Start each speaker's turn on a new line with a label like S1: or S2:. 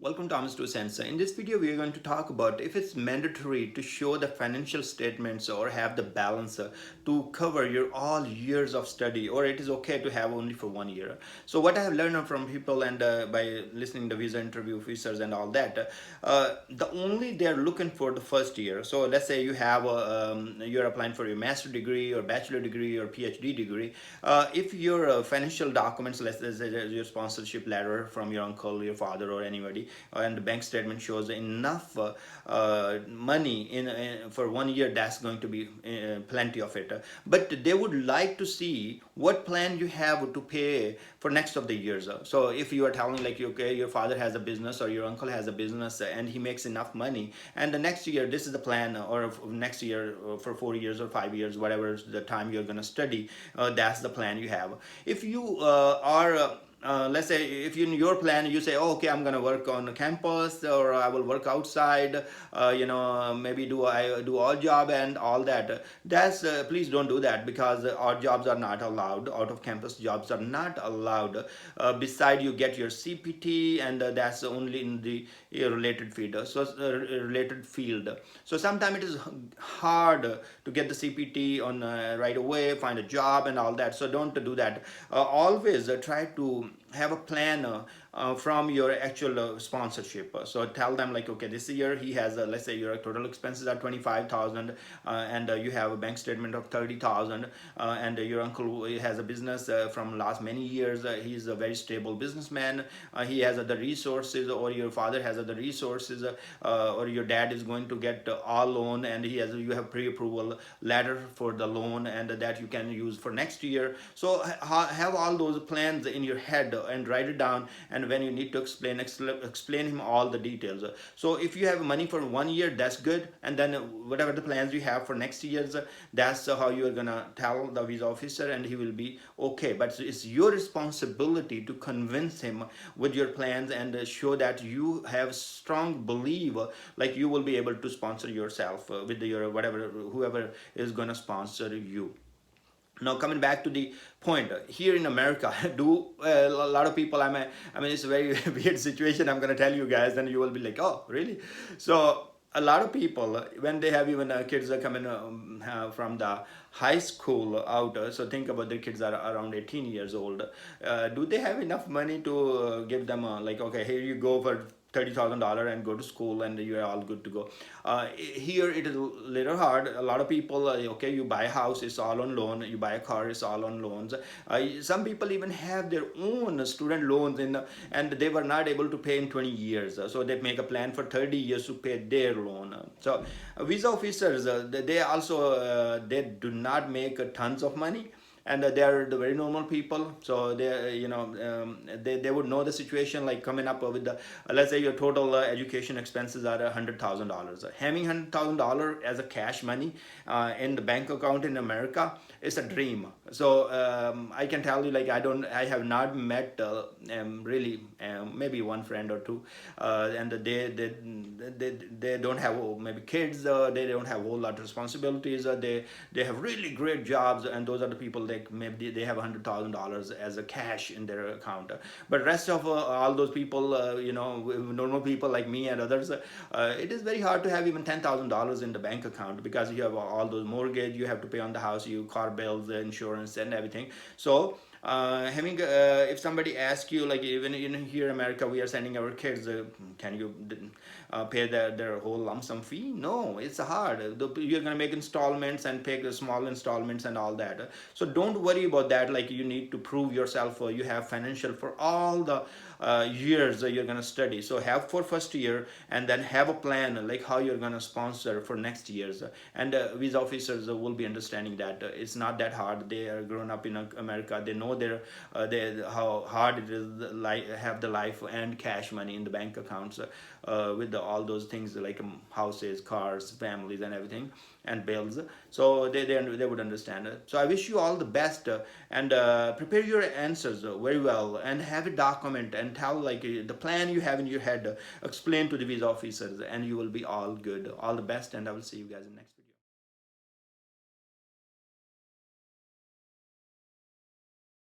S1: Welcome Thomas to Sense. In this video, we are going to talk about if it's mandatory to show the financial statements or have the balance to cover your all years of study, or it is okay to have only for 1 year. So what I have learned from people and by listening to visa interview officers and all that, the only they're looking for the first year. So let's say you have you're applying for your master degree or bachelor degree or PhD degree. If your financial documents, let's say your sponsorship letter from your uncle, your father, or anybody, and the bank statement shows enough money for 1 year, that's going to be plenty of it. But they would like to see what plan you have to pay for next of the years. So if you are telling like, okay, your father has a business or your uncle has a business and he makes enough money, and the next year this is the plan, or next year for 4 years or 5 years, whatever the time you're going to study, that's the plan you have. If you are let's say if in your plan you say, oh, okay, I'm gonna work on campus or I will work outside, maybe I do odd job and all that. That's please don't do that, because odd jobs are not allowed. Out of campus jobs are not allowed. Beside you get your CPT, and that's only in the related field. Related field. So sometimes it is hard to get the CPT on right away, find a job and all that. So don't do that. Always try to have a plan from your actual sponsorship. So tell them like, okay, this year he has let's say your total expenses are 25,000, and you have a bank statement of 30,000, and your uncle has a business from last many years. He's a very stable businessman. He has other resources, or your father has other resources, or your dad is going to get all loan, and you have pre-approval letter for the loan, and that you can use for next year. So have all those plans in your head and write it down, and when you need to explain him all the details. So if you have money for 1 year, that's good, and then whatever the plans you have for next year's, that's how you are gonna tell the visa officer, and he will be okay. But it's your responsibility to convince him with your plans and show that you have strong belief, like you will be able to sponsor yourself with your whatever, whoever is gonna sponsor you. Now coming back to the point, here in America, do a lot of people, I mean it's a very weird situation I'm going to tell you guys, and you will be like, oh really? So a lot of people, when they have even kids are coming from the high school out, so think about their kids are around 18 years old, do they have enough money to give them like, okay, here you go for $30,000 and go to school and you are all good to go. Here it is a little hard. A lot of people, okay, you buy a house, it's all on loan. You buy a car, it's all on loans. Some people even have their own student loans and they were not able to pay in 20 years. So they make a plan for 30 years to pay their loan. So visa officers, they also, they do not make tons of money, and they are the very normal people. So they, they would know the situation, like coming up with the let's say your total education expenses are $100,000. Having $100,000 as a cash money in the bank account in America is a dream. So I can tell you, like, I have not met really maybe one friend or two, and they don't have maybe kids, they don't have a whole lot of responsibilities, they have really great jobs, and those are the people like maybe they have $100,000 as a cash in their account. But rest of all those people, normal people like me and others, it is very hard to have even $10,000 in the bank account, because you have all those mortgage you have to pay on the house, you car bills, insurance and everything. So having if somebody asks you, like, even in here in America, we are sending our kids, can you pay their whole lump sum fee? No, it's hard. You're gonna make installments and pay the small installments and all that. So don't worry about that. Like, you need to prove yourself, you have financial for all the years you're gonna study. So have for first year, and then have a plan like how you're gonna sponsor for next years. And visa officers will be understanding that it's not that hard. They are grown up in America. They know how hard it is, like, have the life and cash money in the bank accounts, with all those things like houses, cars, families and everything, and bills. So they would understand it. So I wish you all the best, and prepare your answers very well, and have a document and tell, like, the plan you have in your head, explain to the visa officers, and you will be all good. All the best, and I will see you guys in next.